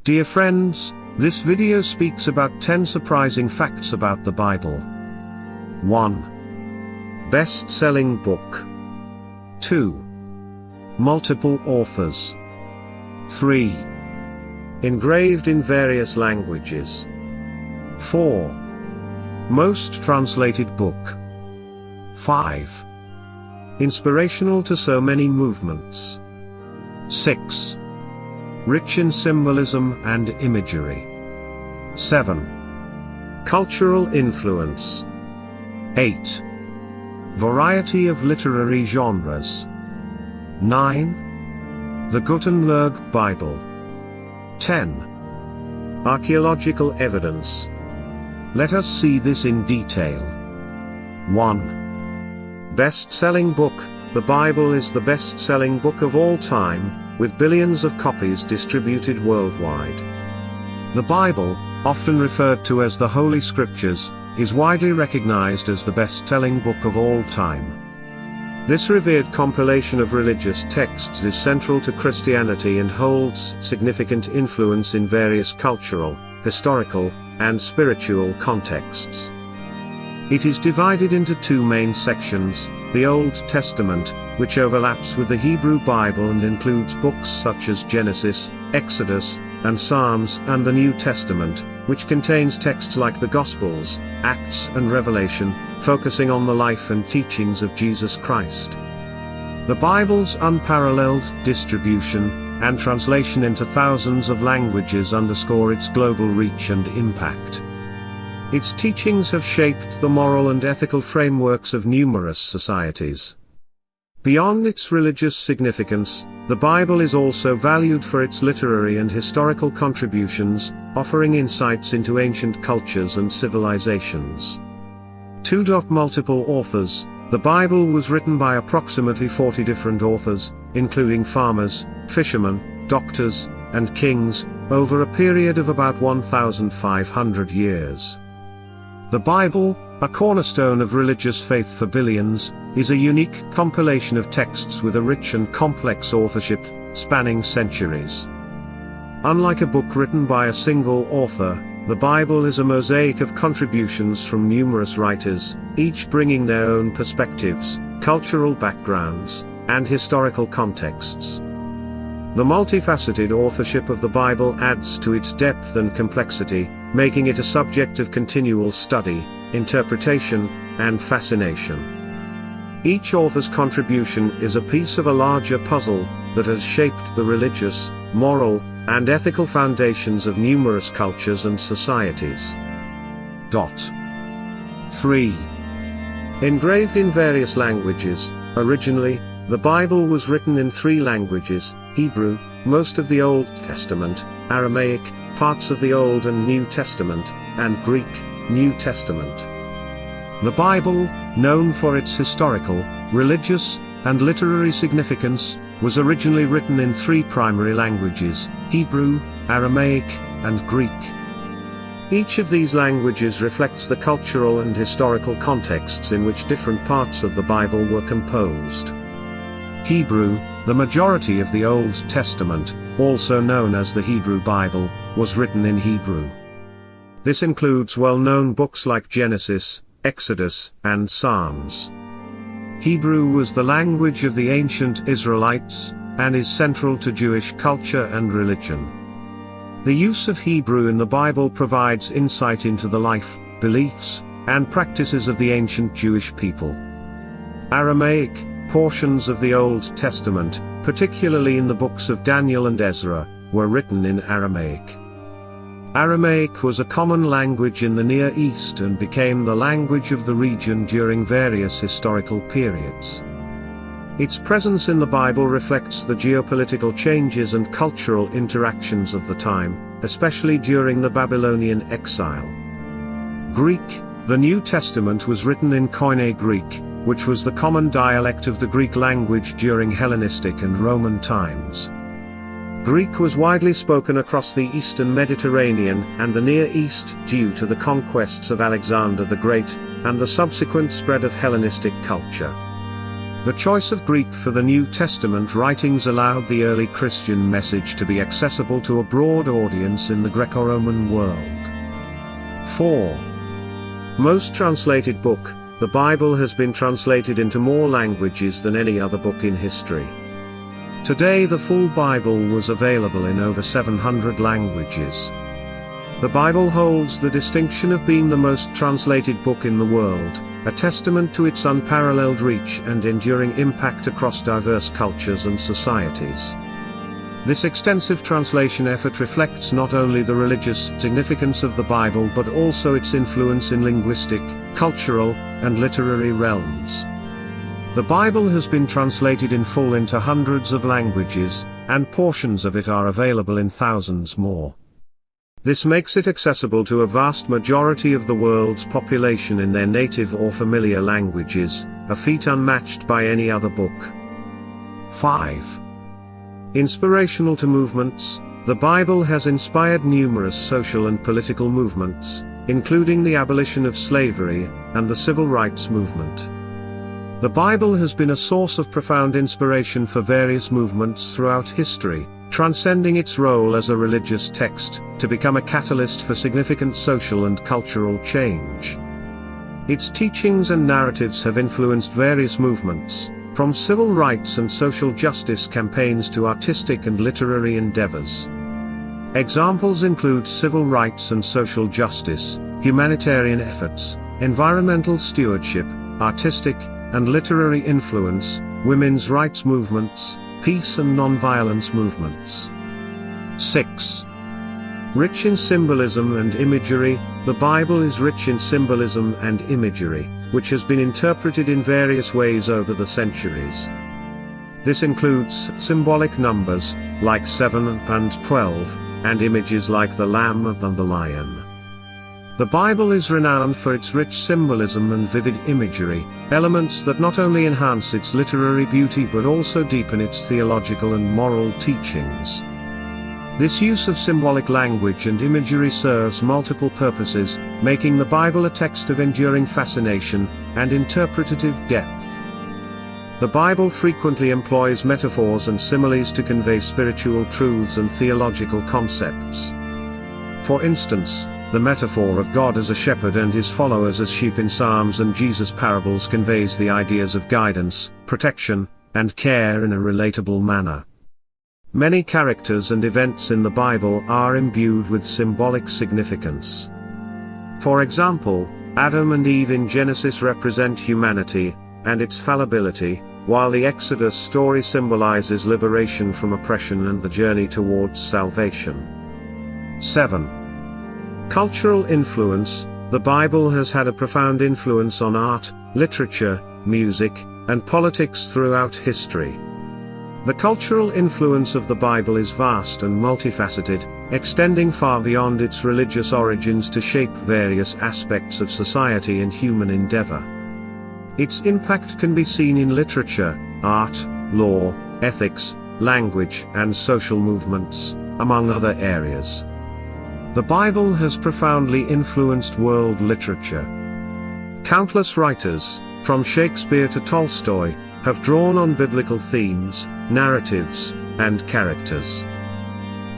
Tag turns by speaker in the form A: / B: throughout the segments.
A: Dear friends, this video speaks about 10 surprising facts about the Bible. 1. Best-selling book. 2. Multiple authors. 3. Engraved in various languages. 4. Most translated book. 5. Inspirational to so many movements. 6. Rich in symbolism and imagery. 7. Cultural influence. 8. Variety of literary genres. 9. The Gutenberg Bible. 10. Archaeological evidence. Let us see this in detail. 1. Best-selling book. The Bible is the best-selling book of all time, with billions of copies distributed worldwide. The Bible, often referred to as the Holy Scriptures, is widely recognized as the best-selling book of all time. This revered compilation of religious texts is central to Christianity and holds significant influence in various cultural, historical, and spiritual contexts. It is divided into two main sections: the Old Testament, which overlaps with the Hebrew Bible and includes books such as Genesis, Exodus, and Psalms, and the New Testament, which contains texts like the Gospels, Acts and Revelation, focusing on the life and teachings of Jesus Christ. The Bible's unparalleled distribution and translation into thousands of languages underscore its global reach and impact. Its teachings have shaped the moral and ethical frameworks of numerous societies. Beyond its religious significance, the Bible is also valued for its literary and historical contributions, offering insights into ancient cultures and civilizations. 2. Multiple authors. The Bible was written by approximately 40 different authors, including farmers, fishermen, doctors, and kings, over a period of about 1,500 years. The Bible, a cornerstone of religious faith for billions, is a unique compilation of texts with a rich and complex authorship, spanning centuries. Unlike a book written by a single author, the Bible is a mosaic of contributions from numerous writers, each bringing their own perspectives, cultural backgrounds, and historical contexts. The multifaceted authorship of the Bible adds to its depth and complexity, making it a subject of continual study, interpretation, and fascination. Each author's contribution is a piece of a larger puzzle that has shaped the religious, moral, and ethical foundations of numerous cultures and societies. 3. Engraved in various languages. Originally, the Bible was written in 3 languages: Hebrew, most of the Old Testament; Aramaic, parts of the Old and New Testament; and Greek, New Testament. The Bible, known for its historical, religious, and literary significance, was originally written in 3 primary languages: Hebrew, Aramaic, and Greek. Each of these languages reflects the cultural and historical contexts in which different parts of the Bible were composed. Hebrew, the majority of the Old Testament, also known as the Hebrew Bible, was written in Hebrew. This includes well-known books like Genesis, Exodus, and Psalms. Hebrew was the language of the ancient Israelites, and is central to Jewish culture and religion. The use of Hebrew in the Bible provides insight into the life, beliefs, and practices of the ancient Jewish people. Aramaic, portions of the Old Testament, particularly in the books of Daniel and Ezra, were written in Aramaic. Aramaic was a common language in the Near East and became the language of the region during various historical periods. Its presence in the Bible reflects the geopolitical changes and cultural interactions of the time, especially during the Babylonian exile. Greek, the New Testament was written in Koine Greek, which was the common dialect of the Greek language during Hellenistic and Roman times. Greek was widely spoken across the Eastern Mediterranean and the Near East due to the conquests of Alexander the Great, and the subsequent spread of Hellenistic culture. The choice of Greek for the New Testament writings allowed the early Christian message to be accessible to a broad audience in the Greco-Roman world. 4. Most translated book. The Bible has been translated into more languages than any other book in history. Today the full Bible was available in over 700 languages. The Bible holds the distinction of being the most translated book in the world, a testament to its unparalleled reach and enduring impact across diverse cultures and societies. This extensive translation effort reflects not only the religious significance of the Bible but also its influence in linguistic, cultural, and literary realms. The Bible has been translated in full into hundreds of languages, and portions of it are available in thousands more. This makes it accessible to a vast majority of the world's population in their native or familiar languages, a feat unmatched by any other book. 5. Inspirational to movements. The Bible has inspired numerous social and political movements, including the abolition of slavery and the civil rights movement. The Bible has been a source of profound inspiration for various movements throughout history, transcending its role as a religious text to become a catalyst for significant social and cultural change. Its teachings and narratives have influenced various movements, from civil rights and social justice campaigns to artistic and literary endeavors. Examples include civil rights and social justice, humanitarian efforts, environmental stewardship, artistic and literary influence, women's rights movements, peace and non-violence movements. 6. Rich in symbolism and imagery. The Bible is rich in symbolism and imagery, which has been interpreted in various ways over the centuries. This includes symbolic numbers, like 7 and 12, and images like the lamb and the lion. The Bible is renowned for its rich symbolism and vivid imagery, elements that not only enhance its literary beauty but also deepen its theological and moral teachings. This use of symbolic language and imagery serves multiple purposes, making the Bible a text of enduring fascination and interpretative depth. The Bible frequently employs metaphors and similes to convey spiritual truths and theological concepts. For instance, the metaphor of God as a shepherd and his followers as sheep in Psalms and Jesus' parables conveys the ideas of guidance, protection, and care in a relatable manner. Many characters and events in the Bible are imbued with symbolic significance. For example, Adam and Eve in Genesis represent humanity and its fallibility, while the Exodus story symbolizes liberation from oppression and the journey towards salvation. 7. Cultural influence. The Bible has had a profound influence on art, literature, music, and politics throughout history. The cultural influence of the Bible is vast and multifaceted, extending far beyond its religious origins to shape various aspects of society and human endeavor. Its impact can be seen in literature, art, law, ethics, language, and social movements, among other areas. The Bible has profoundly influenced world literature. Countless writers, from Shakespeare to Tolstoy, have drawn on biblical themes, narratives, and characters.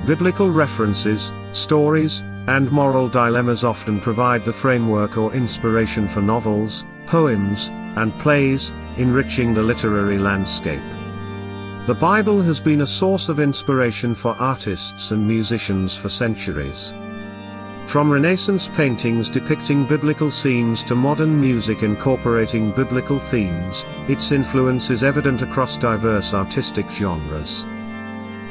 A: Biblical references, stories, and moral dilemmas often provide the framework or inspiration for novels, poems, and plays, enriching the literary landscape. The Bible has been a source of inspiration for artists and musicians for centuries. From Renaissance paintings depicting biblical scenes to modern music incorporating biblical themes, its influence is evident across diverse artistic genres.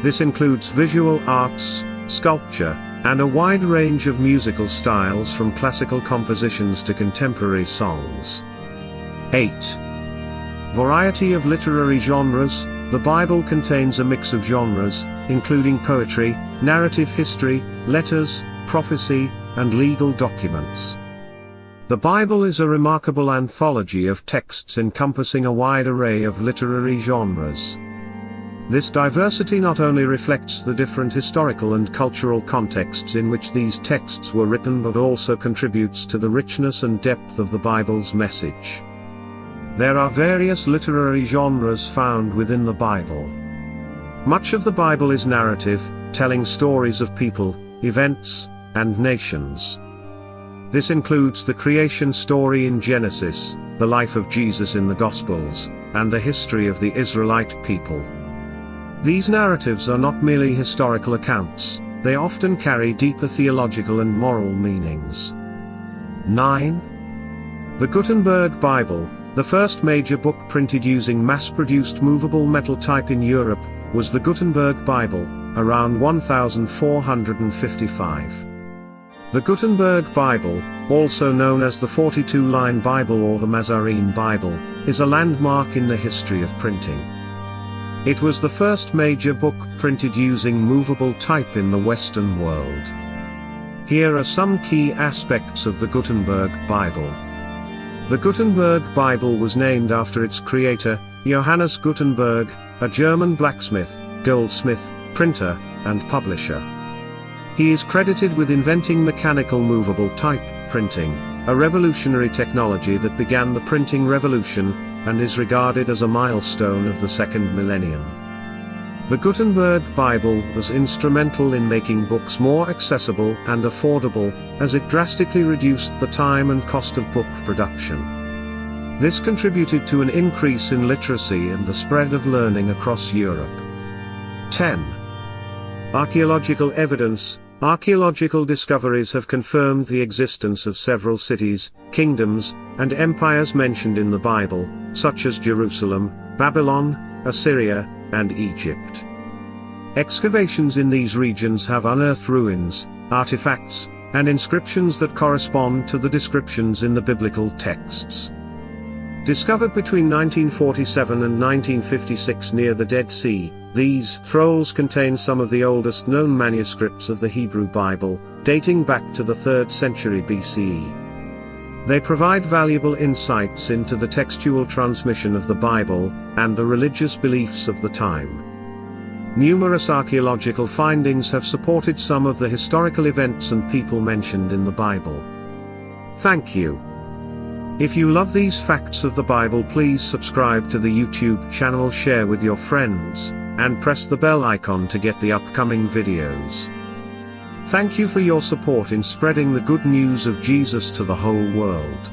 A: This includes visual arts, sculpture, and a wide range of musical styles from classical compositions to contemporary songs. 8. Variety of literary genres. The Bible contains a mix of genres, including poetry, narrative history, letters, prophecy, and legal documents. The Bible is a remarkable anthology of texts encompassing a wide array of literary genres. This diversity not only reflects the different historical and cultural contexts in which these texts were written but also contributes to the richness and depth of the Bible's message. There are various literary genres found within the Bible. Much of the Bible is narrative, telling stories of people, events, and nations. This includes the creation story in Genesis, the life of Jesus in the Gospels, and the history of the Israelite people. These narratives are not merely historical accounts, they often carry deeper theological and moral meanings. 9. The Gutenberg Bible, the first major book printed using mass-produced movable metal type in Europe, was the Gutenberg Bible, around 1455. The Gutenberg Bible, also known as the 42-line Bible or the Mazarin Bible, is a landmark in the history of printing. It was the first major book printed using movable type in the Western world. Here are some key aspects of the Gutenberg Bible. The Gutenberg Bible was named after its creator, Johannes Gutenberg, a German blacksmith, goldsmith, printer, and publisher. He is credited with inventing mechanical movable type printing, a revolutionary technology that began the printing revolution, and is regarded as a milestone of the second millennium. The Gutenberg Bible was instrumental in making books more accessible and affordable, as it drastically reduced the time and cost of book production. This contributed to an increase in literacy and the spread of learning across Europe. 10. Archaeological evidence. Archaeological discoveries have confirmed the existence of several cities, kingdoms, and empires mentioned in the Bible, such as Jerusalem, Babylon, Assyria, and Egypt. Excavations in these regions have unearthed ruins, artifacts, and inscriptions that correspond to the descriptions in the biblical texts. Discovered between 1947 and 1956 near the Dead Sea, these scrolls contain some of the oldest known manuscripts of the Hebrew Bible, dating back to the 3rd century BCE. They provide valuable insights into the textual transmission of the Bible, and the religious beliefs of the time. Numerous archaeological findings have supported some of the historical events and people mentioned in the Bible. Thank you. If you love these facts of the Bible, please subscribe to the YouTube channel, share with your friends, and press the bell icon to get the upcoming videos. Thank you for your support in spreading the good news of Jesus to the whole world.